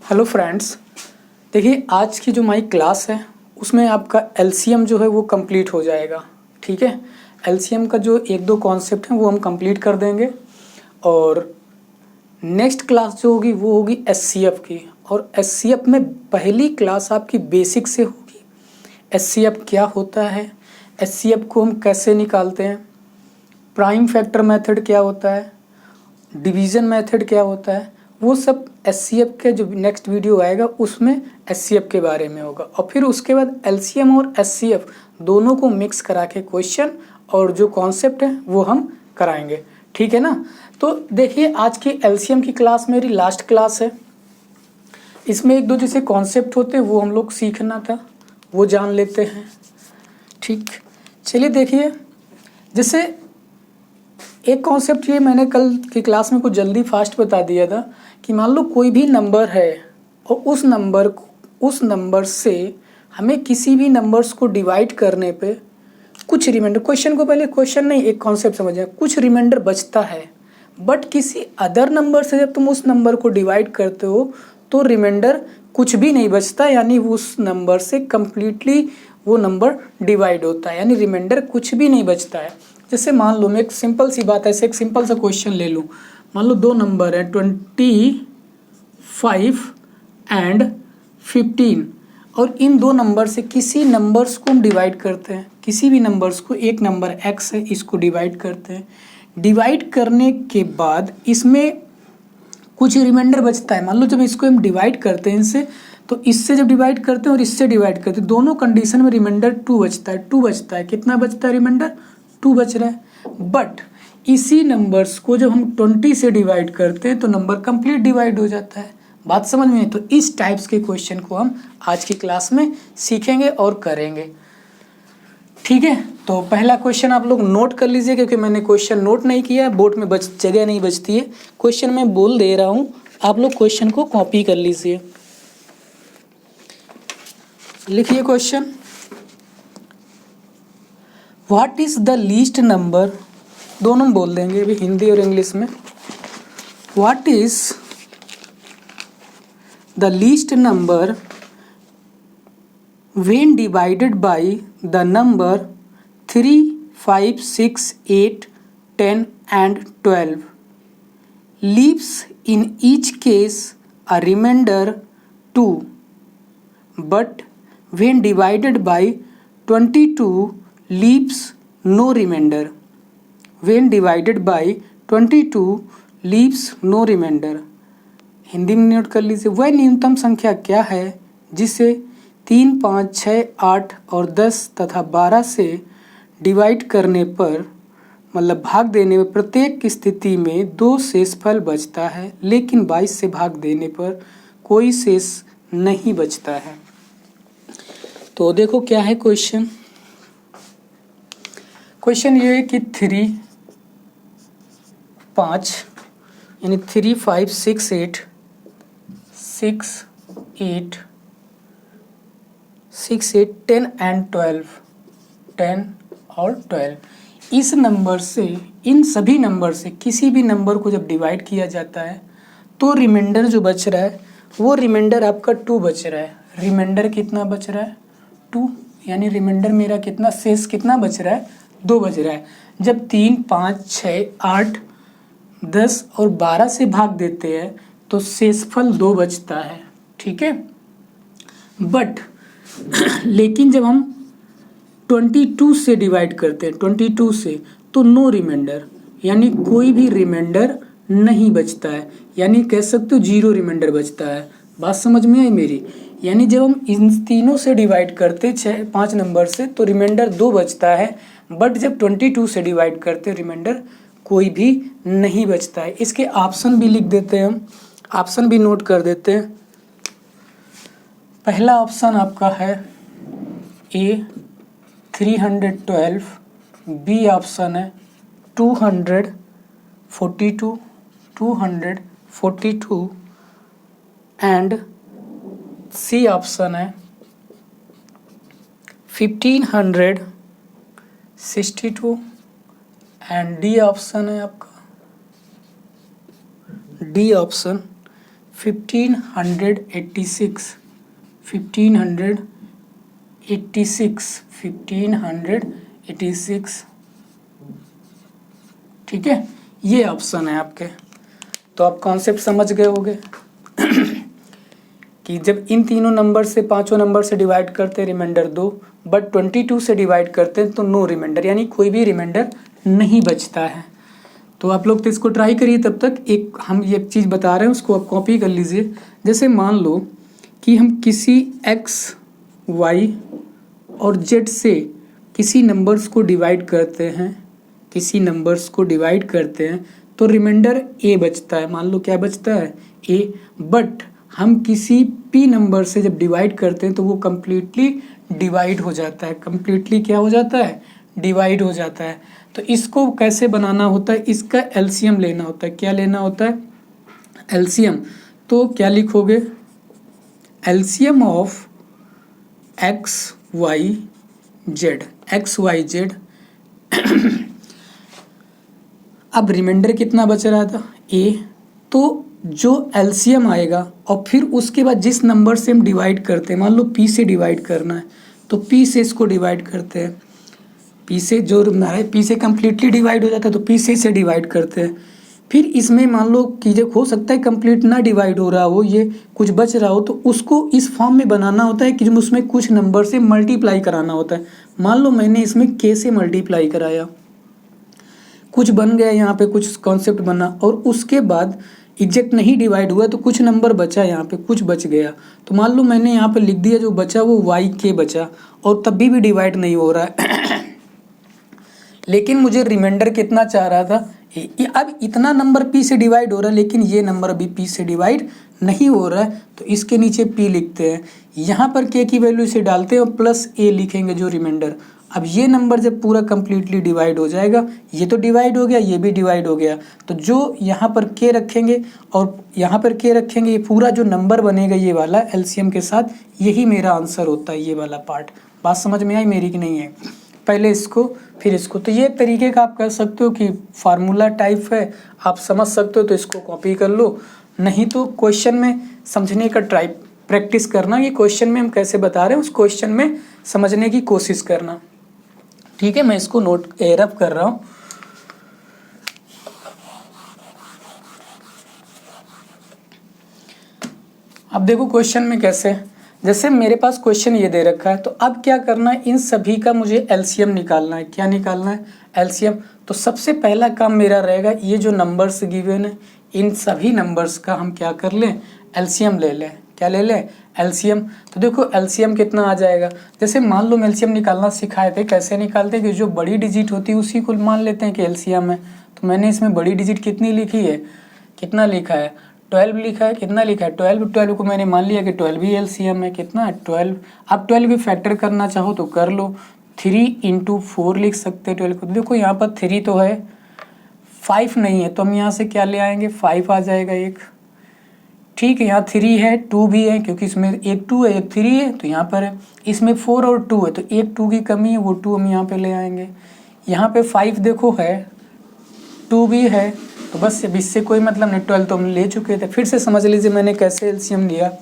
Hello friends, देखिए आज की जो हमारी क्लास है उसमें आपका एलसीएम जो है वो कंप्लीट हो जाएगा। ठीक है, एलसीएम का जो एक दो कॉन्सेप्ट हैं वो हम कंप्लीट कर देंगे और नेक्स्ट क्लास जो होगी वो होगी एचसीएफ की। और एचसीएफ में पहली क्लास आपकी बेसिक से होगी। एचसीएफ क्या होता है, एचसीएफ को हम कैसे निकालते हैं, प्राइम फैक्टर मेथड क्या होता है, डिवीज़न मेथड क्या होता है, वो सब एचसीएफ के जो नेक्स्ट वीडियो आएगा उसमें एचसीएफ के बारे में होगा। और फिर उसके बाद एलसीएम और एचसीएफ दोनों को मिक्स करा के क्वेश्चन और जो कॉन्सेप्ट है वो हम कराएंगे। ठीक है ना। तो देखिए आज की एलसीएम की क्लास मेरी लास्ट क्लास है। इसमें एक दो जैसे कॉन्सेप्ट होते हैं वो हम लोग सीखना था, वो जान लेते हैं। ठीक, चलिए देखिए, जैसे एक कॉन्सेप्ट ये मैंने कल की क्लास में कुछ जल्दी फास्ट बता दिया था कि मान लो कोई भी नंबर है और उस नंबर से हमें किसी भी नंबर्स को डिवाइड करने पे कुछ रिमाइंडर, क्वेश्चन को पहले क्वेश्चन नहीं एक कॉन्सेप्ट समझें, कुछ रिमाइंडर बचता है। बट किसी अदर नंबर से जब तुम उस नंबर को डिवाइड करते हो तो रिमाइंडर कुछ भी नहीं बचता, यानी उस नंबर से कम्प्लीटली वो नंबर डिवाइड होता है, यानी रिमाइंडर कुछ भी नहीं बचता है। जैसे मान लो मैं एक सिंपल सी बात, ऐसे एक सिंपल सा क्वेश्चन ले लूँ। मान लो दो नंबर है 25 एंड 15 और इन दो नंबर से किसी नंबर्स को हम डिवाइड करते हैं, किसी भी नंबर्स को, एक नंबर x है इसको डिवाइड करते हैं। डिवाइड करने के बाद इसमें कुछ रिमाइंडर बचता है। मान लो जब इसको हम डिवाइड करते हैं इनसे, तो इससे जब डिवाइड करते हैं और इससे डिवाइड करते हैं, दोनों कंडीशन में रिमाइंडर 2 बचता है। 2 बचता है, कितना बचता है रिमाइंडर? 2 बच रहा है। बट इसी नंबर्स को जब हम 20 से डिवाइड करते हैं तो नंबर कंप्लीट डिवाइड हो जाता है। बात समझ में? तो इस टाइप्स के क्वेश्चन को हम आज की क्लास में सीखेंगे और करेंगे। ठीक है, तो पहला क्वेश्चन आप लोग नोट कर लीजिए, क्योंकि मैंने क्वेश्चन नोट नहीं किया, बोर्ड में जगह नहीं बचती है। क्वेश्चन मैं बोल दे रहा हूँ, आप लोग क्वेश्चन को कॉपी कर लीजिए। लिखिए question, what is the least number, दोनों बोल देंगे अभी हिंदी और इंग्लिश में। What is the least number when divided by the number 3, 5, 6, 8, 10 and 12 leaves in each case a remainder 2, but when divided by 22 leaves no remainder. When divided by 22 leaves no remainder. Hindi में note कर लीजिए, वह न्यूनतम संख्या क्या है जिसे 3, 5, 6, 8 और 10 तथा 12 से डिवाइड करने पर, मतलब भाग देने में प्रत्येक स्थिति में 2 शेषफल बचता है, लेकिन 22 से भाग देने पर कोई शेष नहीं बचता है। तो देखो क्या है क्वेश्चन। क्वेश्चन ये है कि 3, 5 यानी 3, 5, 6, 8 6, 8, 10 एंड 12, 10 और 12 इस नंबर से, इन सभी नंबर से किसी भी नंबर को जब डिवाइड किया जाता है तो रिमाइंडर जो बच रहा है वो रिमाइंडर आपका 2 बच रहा है। रिमाइंडर कितना बच रहा है? 2, यानी रिमाइंडर मेरा कितना, शेष कितना बच रहा है? 2 बच रहा है। जब 3, 5, 6, 8, 10 और 12 से भाग देते हैं तो शेषफल 2 बचता है। ठीक है, बट लेकिन जब हम 22 से डिवाइड करते हैं, 22 से, तो नो रिमाइंडर, यानी कोई भी रिमाइंडर नहीं बचता है, यानी कह सकते हो 0 रिमाइंडर बचता है। बात समझ में आई मेरी? यानी जब हम इन तीनों से डिवाइड करते 5 नंबर से तो रिमाइंडर 2 बचता है, बट जब 22 से डिवाइड करते रिमाइंडर कोई भी नहीं बचता है। इसके ऑप्शन भी लिख देते हैं हम, ऑप्शन भी नोट कर देते हैं। पहला ऑप्शन आपका है ए 312, बी ऑप्शन है 242 एंड सी ऑप्शन है 1562 एंड डी ऑप्शन है आपका, डी ऑप्शन 1586, 1586, ठीक है, ये ऑप्शन है आपके। तो आप कॉन्सेप्ट समझ गए होंगे कि जब इन तीनों नंबर से, पांचों नंबर से डिवाइड करते हैं रिमाइंडर 2, बट 22 से डिवाइड करते हैं तो नो रिमाइंडर, यानी कोई भी रिमाइंडर नहीं बचता है। तो आप लोग तो इसको ट्राई करिए। तब तक एक हम ये चीज़ बता रहे हैं उसको आप कॉपी कर लीजिए। जैसे मान लो कि हम किसी x, y और z से किसी नंबर्स को डिवाइड करते हैं, किसी नंबर्स को डिवाइड करते हैं तो रिमाइंडर a बचता है। मान लो क्या बचता है, a। बट हम किसी p नंबर से जब डिवाइड करते हैं तो वो कम्प्लीटली डिवाइड हो जाता है। कम्प्लीटली क्या हो जाता है, डिवाइड हो जाता है। तो इसको कैसे बनाना होता है, इसका एलसीएम लेना होता है। क्या लेना होता है, एलसीएम। तो क्या लिखोगे, LCM of x y z, x y z. अब रिमाइंडर कितना बच रहा था, ए। तो जो एलसीएम आएगा और फिर उसके बाद जिस नंबर से हम डिवाइड करते हैं, मान लो पी से डिवाइड करना है तो पी से इसको डिवाइड करते हैं। पी से जो है, पी से कम्प्लीटली डिवाइड हो जाता है तो पी से इसे डिवाइड करते हैं। फिर इसमें मान लो कि जब हो सकता है कंप्लीट ना डिवाइड हो रहा हो, ये कुछ बच रहा हो, तो उसको इस फॉर्म में बनाना होता है कि उसमें कुछ नंबर से मल्टीप्लाई कराना होता है। मान लो मैंने इसमें के से मल्टीप्लाई कराया, कुछ बन गया यहाँ पे, कुछ कॉन्सेप्ट बना, और उसके बाद एग्जैक्ट नहीं डिवाइड हुआ तो कुछ नंबर बचा, यहाँ पे कुछ बच गया। तो मान लो मैंने यहाँ पे लिख दिया जो बचा वो वाई के बचा, और तब भी डिवाइड नहीं हो रहा है लेकिन मुझे रिमाइंडर कितना चाह रहा था, अब इतना नंबर पी से डिवाइड हो रहा है लेकिन ये नंबर अभी पी से डिवाइड नहीं हो रहा है, तो इसके नीचे पी लिखते हैं, यहाँ पर के की वैल्यू से डालते हैं और प्लस ए लिखेंगे जो रिमाइंडर। अब ये नंबर जब पूरा कम्प्लीटली डिवाइड हो जाएगा, ये तो डिवाइड हो गया, ये भी डिवाइड हो गया, तो जो यहाँ पर के रखेंगे और यहाँ पर के रखेंगे, ये पूरा जो नंबर बनेगा ये वाला एलसीएम के साथ, यही मेरा आंसर होता है, ये वाला पार्ट। बात समझ में आई मेरी कि नहीं है, पहले इसको फिर इसको। तो ये तरीके का आप कह सकते हो कि फार्मूला टाइप है, आप समझ सकते हो तो इसको कॉपी कर लो, नहीं तो क्वेश्चन में समझने का ट्राई प्रैक्टिस करना, ये क्वेश्चन में हम कैसे बता रहे हैं उस क्वेश्चन में समझने की कोशिश करना, ठीक है। मैं इसको नोट रफ कर रहा हूँ। अब देखो क्वेश्चन में कैसे, जैसे मेरे पास क्वेश्चन ये दे रखा है, तो अब क्या करना है, इन सभी का मुझे एलसीएम निकालना है। क्या निकालना है, एलसीएम। तो सबसे पहला काम मेरा रहेगा, ये जो नंबर्स गिवन है इन सभी नंबर्स का हम क्या कर लें, एलसीएम ले लें। क्या ले लें, एलसीएम। तो देखो एलसीएम कितना आ जाएगा, जैसे मान लो एलसीएम निकालना सिखाए थे, कैसे निकालते हैं कि जो बड़ी डिजिट होती है उसी को मान लेते हैं कि एलसीएम है। तो मैंने इसमें बड़ी डिजिट कितनी लिखी है, कितना लिखा है, 12 लिखा है। कितना लिखा है, 12 को मैंने मान लिया कि 12 ही एलसीएम है। कितना है, 12। अब 12 भी फैक्टर करना चाहो तो कर लो, 3 × 4 लिख सकते हैं 12 को। देखो यहाँ पर 3 तो है, 5 नहीं है, तो हम यहाँ से क्या ले आएंगे, 5 आ जाएगा एक, ठीक है। यहाँ 3 है, 2 भी है, क्योंकि इसमें एक 2 है एक 3 है, तो यहाँ पर है। इसमें 4 और 2 है, तो एक 2 की कमी है, वो 2 हम यहाँ पे ले आएंगे। यहाँ पे 5 देखो है, 2 भी है, तो बस इससे कोई मतलब नहीं, 12 तो हम ले चुके थे। फिर से समझ लीजिए मैंने कैसे एलसीएम लिया,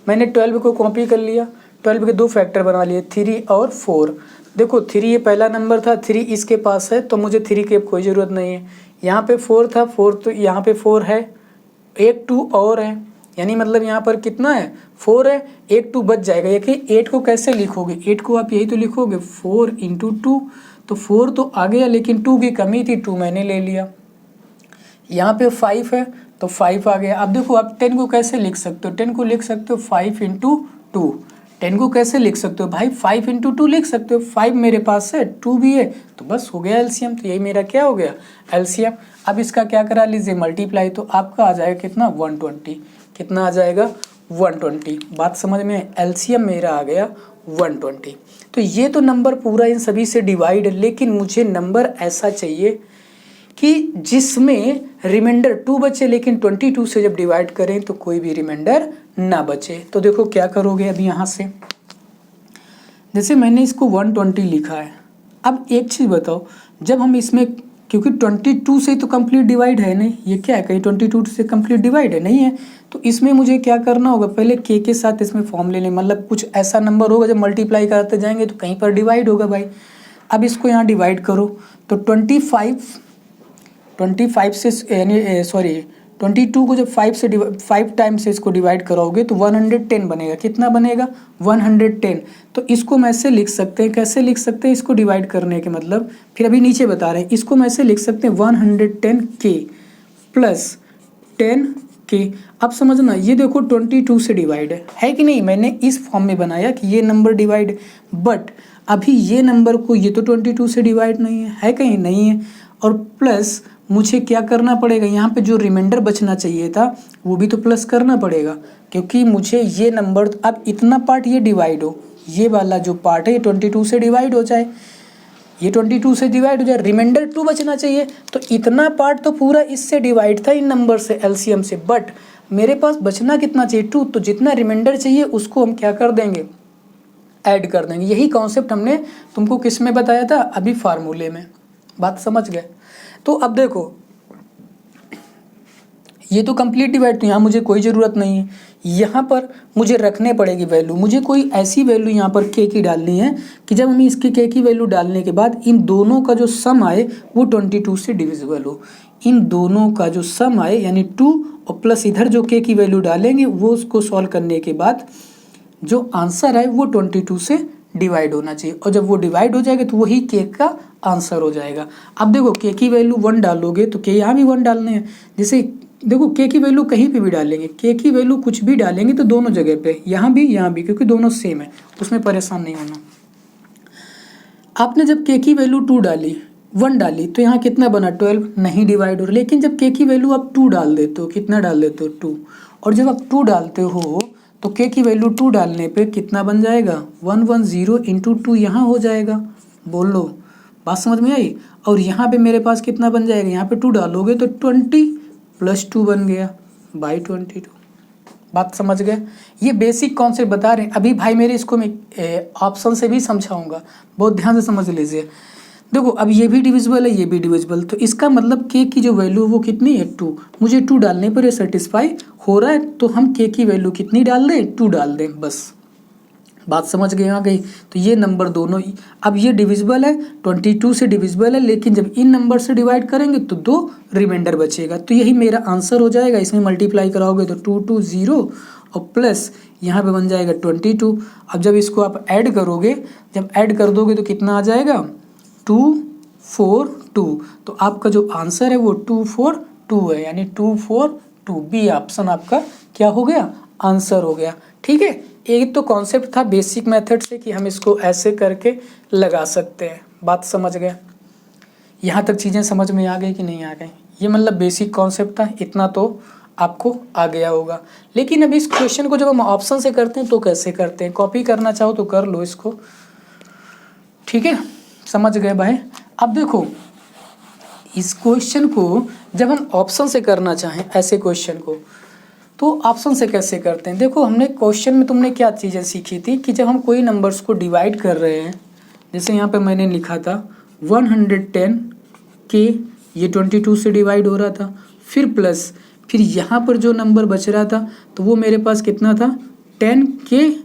मैंने 12 को कॉपी कर लिया, 12 के 2 फैक्टर बना लिए, 3 और 4। देखो 3 ये पहला नंबर था, 3 इसके पास है तो मुझे 3 की अब कोई ज़रूरत नहीं है। यहाँ पे 4 था, 4 तो यहाँ पे 4 है, एक 2 और है, यानी मतलब यहाँ पर कितना है, 4 है, एक 2 बच जाएगा। ये 8 को कैसे लिखोगे, 8 को आप यही तो लिखोगे 4 × 2, तो 4 तो आ गया लेकिन 2 की कमी थी, 2 मैंने ले लिया। यहाँ पे 5 है तो 5 आ गया। अब देखो आप 10 को कैसे लिख सकते हो, 10 को लिख सकते हो 5 × 2। 10 को कैसे लिख सकते हो भाई, 5 × 2 लिख सकते हो, 5 मेरे पास है, 2 भी है, तो बस हो गया एलसीएम। तो यही मेरा क्या हो गया, एलसीएम। अब इसका क्या करा लीजिए, मल्टीप्लाई, तो आपका आ जाएगा कितना, 120। कितना आ जाएगा, 120। बात समझ में, एलसीएम मेरा आ गया 120। तो ये तो नंबर पूरा इन सभी से डिवाइड है, लेकिन मुझे नंबर ऐसा चाहिए कि जिसमें रिमाइंडर 2 बचे, लेकिन 22 से जब डिवाइड करें तो कोई भी रिमाइंडर ना बचे। तो देखो क्या करोगे, अभी यहाँ से जैसे मैंने इसको 120 लिखा है। अब एक चीज़ बताओ, जब हम इसमें क्योंकि 22 से तो कंप्लीट डिवाइड है नहीं, ये क्या है, कहीं 22 से कंप्लीट डिवाइड है नहीं है। तो इसमें मुझे क्या करना होगा, पहले के साथ इसमें फॉर्म ले लें, मतलब कुछ ऐसा नंबर होगा जब मल्टीप्लाई करते जाएंगे तो कहीं पर डिवाइड होगा भाई। अब इसको यहाँ डिवाइड करो तो 25 से यानी सॉरी 22 को जब 5 टाइम से इसको डिवाइड कराओगे तो 110 बनेगा। कितना बनेगा, 110। तो इसको मैं ऐसे लिख सकते हैं, कैसे लिख सकते हैं इसको डिवाइड करने के मतलब, फिर अभी नीचे बता रहे हैं, इसको मैं ऐसे लिख सकते हैं 110k प्लस 10k। अब समझना, ये देखो 22 से डिवाइड है कि नहीं, मैंने इस फॉर्म में बनाया कि ये नंबर डिवाइड, बट अभी ये नंबर को, ये तो 22 से डिवाइड नहीं है कहीं नहीं है। और प्लस मुझे क्या करना पड़ेगा, यहाँ पे जो रिमाइंडर बचना चाहिए था वो भी तो प्लस करना पड़ेगा, क्योंकि मुझे ये नंबर, अब इतना पार्ट ये डिवाइड हो, ये वाला जो पार्ट है ये 22 से डिवाइड हो जाए, ये 22 से डिवाइड हो जाए, रिमाइंडर 2 बचना चाहिए। तो इतना पार्ट तो पूरा इससे डिवाइड था, इन नंबर से, एलसीएम से, बट मेरे पास बचना कितना चाहिए, 2। तो जितना रिमाइंडर चाहिए उसको हम क्या कर देंगे, ऐड कर देंगे। यही कॉन्सेप्ट हमने तुमको किस में बताया था, अभी फार्मूले में। बात समझ गए। तो अब देखो ये तो कंप्लीट डिवाइड, तो यहाँ मुझे कोई ज़रूरत नहीं है, यहाँ पर मुझे रखने पड़ेगी वैल्यू। मुझे कोई ऐसी वैल्यू यहाँ पर के की डालनी है कि जब हमें इसकी के की वैल्यू डालने के बाद इन दोनों का जो सम आए वो 22 से डिविजिबल हो। इन दोनों का जो सम आए यानी 2 और प्लस इधर जो के की वैल्यू डालेंगे वो उसको सॉल्व करने के बाद जो आंसर आए वो 22 से डिवाइड होना चाहिए। और जब वो डिवाइड हो जाएगा तो वही के का आंसर हो जाएगा। अब देखो के की वैल्यू 1 डालोगे तो के यहाँ भी 1 डालने हैं। जैसे देखो के की वैल्यू कहीं पे भी डालेंगे, के की वैल्यू कुछ भी डालेंगे तो दोनों जगह पे, यहाँ भी, क्योंकि दोनों सेम है, उसमें परेशान नहीं होना। आपने जब के की वैल्यू 2 डाली, 1 डाली, तो यहाँ कितना बना, 12, नहीं डिवाइड हो रहा। लेकिन जब के की वैल्यू आप 2 डाल देते हो, कितना डाल देते हो, 2, और जब आप 2 डालते हो तो के की वैल्यू 2 डालने पे कितना बन जाएगा, 110 इंटू 2 यहाँ हो जाएगा। बोल लो, बात समझ में आई। और यहाँ पे मेरे पास कितना बन जाएगा, यहाँ पे 2 डालोगे तो 20 प्लस 2 बन गया बाई 22। बात समझ गए। ये बेसिक कॉन्सेप्ट बता रहे हैं। अभी भाई मेरे इसको मैं ऑप्शन से भी समझाऊंगा, बहुत ध्यान से समझ लीजिए। देखो अब ये भी डिविजिबल है, ये भी डिविजिबल, तो इसका मतलब के की जो वैल्यू वो कितनी है, 2। मुझे 2 डालने पर ये सेटिस्फाई हो रहा है, तो हम के की वैल्यू कितनी डाल दें, 2 डाल दें बस। बात समझ गए, आ गई। तो ये नंबर दोनों, अब ये डिविजिबल है, 22 से डिविजिबल है, लेकिन जब इन नंबर से डिवाइड करेंगे तो 2 रिमाइंडर बचेगा। तो यही मेरा आंसर हो जाएगा। इसमें मल्टीप्लाई कराओगे तो 2 2 0 और प्लस यहाँ पे बन जाएगा 22। अब जब इसको आप ऐड करोगे, जब ऐड कर दोगे तो कितना आ जाएगा, 242। तो आपका जो आंसर है वो 242 है, यानी 242, बी ऑप्शन आपका क्या हो गया, आंसर हो गया। ठीक है, एक तो कॉन्सेप्ट था बेसिक मेथड से कि हम इसको ऐसे करके लगा सकते हैं। बात समझ गए, यहाँ तक चीज़ें समझ में आ गई कि नहीं आ गई। ये मतलब बेसिक कॉन्सेप्ट था, इतना तो आपको आ गया होगा। लेकिन अब इस क्वेश्चन को जब हम ऑप्शन से करते हैं तो कैसे करते हैं, कॉपी करना चाहो तो कर लो इसको। ठीक है, समझ गए भाई। अब देखो इस क्वेश्चन को जब हम ऑप्शन से करना चाहें, ऐसे क्वेश्चन को, तो ऑप्शन से कैसे करते हैं। देखो हमने क्वेश्चन में तुमने क्या चीज़ें सीखी थी कि जब हम कोई नंबर्स को डिवाइड कर रहे हैं, जैसे यहाँ पे मैंने लिखा था 110 के, ये 22 से डिवाइड हो रहा था, फिर प्लस, फिर यहाँ पर जो नंबर बच रहा था तो वो मेरे पास कितना था, 10k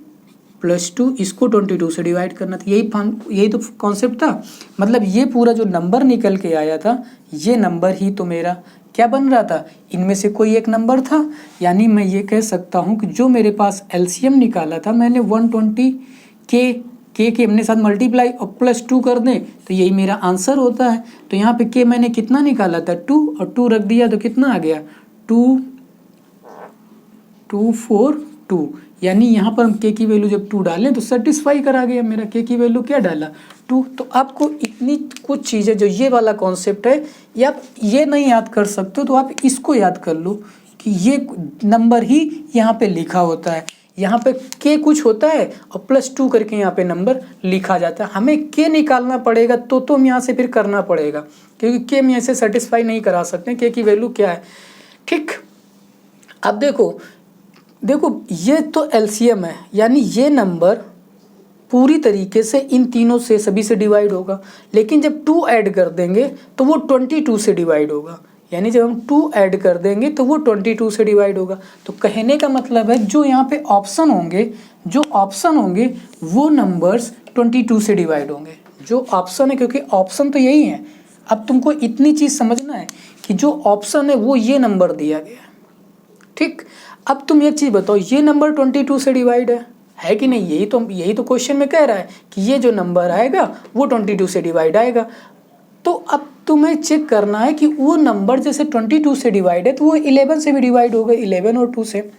प्लस 2, इसको 22 से डिवाइड करना था। यही तो कॉन्सेप्ट था। मतलब ये पूरा जो नंबर निकल के आया था, ये नंबर ही तो मेरा क्या बन रहा था, इनमें से कोई एक नंबर था। यानी मैं ये कह सकता हूँ कि जो मेरे पास एलसीएम निकाला था मैंने 120 के अपने साथ मल्टीप्लाई और प्लस 2 कर दें तो यही मेरा आंसर होता है। तो यहाँ पे के मैंने कितना निकाला था, 2, और 2 रख दिया तो कितना आ गया, 242। यानी यहाँ पर हम के की वैल्यू जब 2 डालें तो सेटिस्फाई करा गया मेरा, के की वैल्यू क्या डाला, 2। तो आपको इतनी कुछ चीज़ें, जो ये वाला कॉन्सेप्ट है, या आप ये नहीं याद कर सकते तो आप इसको याद कर लो कि ये नंबर ही यहाँ पे लिखा होता है। यहाँ पे के कुछ होता है और प्लस 2 करके यहाँ पे नंबर लिखा जाता है। हमें के निकालना पड़ेगा तो हम यहाँ से फिर करना पड़ेगा, क्योंकि के हम यहाँ से सेटिस्फाई नहीं करा सकते के की वैल्यू क्या है। ठीक, अब देखो ये तो एलसीएम है, यानी ये नंबर पूरी तरीके से इन तीनों से सभी से डिवाइड होगा, लेकिन जब 2 ऐड कर देंगे तो वो 22 से डिवाइड होगा। यानी जब हम 2 ऐड कर देंगे तो वो 22 से डिवाइड होगा। तो कहने का मतलब है जो यहाँ पे ऑप्शन होंगे वो नंबर्स 22 से डिवाइड होंगे। जो ऑप्शन है, क्योंकि ऑप्शन तो यही है। अब तुमको इतनी चीज़ समझना है कि जो ऑप्शन है वो ये नंबर दिया गया है, ठीक। अब तुम एक चीज़ बताओ, ये नंबर 22 से डिवाइड है कि नहीं? यही तो क्वेश्चन में कह रहा है कि ये जो नंबर आएगा वो 22 से डिवाइड आएगा। तो अब तुम्हें चेक करना है कि वो नंबर जैसे 22 से डिवाइड है तो वो 11 से भी डिवाइड होगा, 11 और 2 से।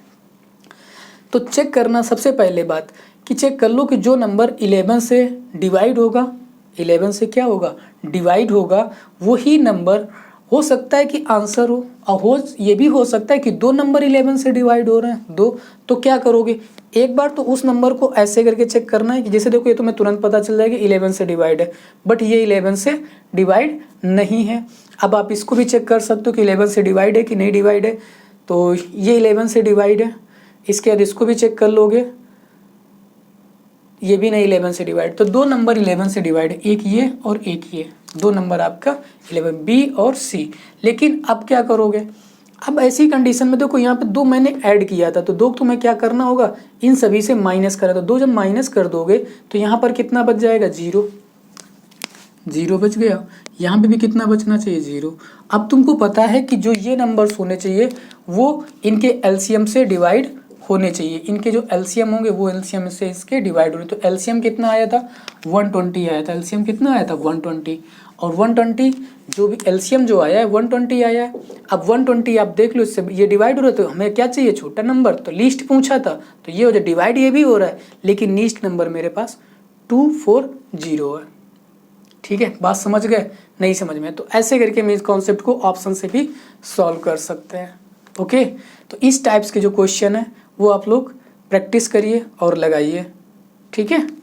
तो चेक करना, सबसे पहले बात कि चेक कर लो कि जो नंबर 11 से डिवाइड होगा, 11 से क्या होगा, डिवाइड होगा, वही नंबर हो सकता है कि आंसर हो, और ये भी हो सकता है कि 2 नंबर 11 से डिवाइड हो रहे हैं, 2। तो क्या करोगे, एक बार तो उस नंबर को ऐसे करके चेक करना है कि जैसे देखो ये तुम्हें तुरंत पता चल जाएगा 11 से डिवाइड है, बट ये 11 से डिवाइड नहीं है। अब आप इसको भी चेक कर सकते हो कि 11 से डिवाइड है कि नहीं डिवाइड है। तो ये 11 से डिवाइड है, इसके बाद इसको भी चेक कर लोगे, ये भी नहीं 11 से डिवाइड। तो 2 नंबर 11 से डिवाइड है, एक ये और एक ये, 2 नंबर आपका 11, बी और सी। लेकिन अब क्या करोगे, अब ऐसी कंडीशन में देखो यहाँ पे 2 मैंने ऐड किया था, तो 2 तुम्हें क्या करना होगा, इन सभी से माइनस करा। तो 2 जब माइनस कर दोगे तो यहाँ पर कितना बच जाएगा, 0 बच गया। यहाँ पे भी कितना बचना चाहिए, 0। अब तुमको पता है कि जो ये नंबर्स होने चाहिए वो इनके एलसीएम से डिवाइड होने चाहिए, इनके जो एलसीएम होंगे वो एलसीएम से इसके डिवाइड होंगे। तो एलसीएम कितना आया था, 120 आया था। एलसीएम कितना आया था, 120, और 120 जो भी एलसीएम जो आया है 120 आया है। अब 120 आप देख लो, इससे ये डिवाइड हो रहा है, तो हमें क्या चाहिए, छोटा नंबर। तो लीस्ट पूछा था, तो ये हो जाए डिवाइड, ये भी हो रहा है, लेकिन लीस्ट नंबर मेरे पास 240 है। ठीक है, बात समझ गए, नहीं समझ में तो ऐसे करके हम इस कॉन्सेप्ट को ऑप्शन से भी सॉल्व कर सकते हैं। ओके, तो इस टाइप्स के जो क्वेश्चन है वो आप लोग प्रैक्टिस करिए और लगाइए। ठीक है।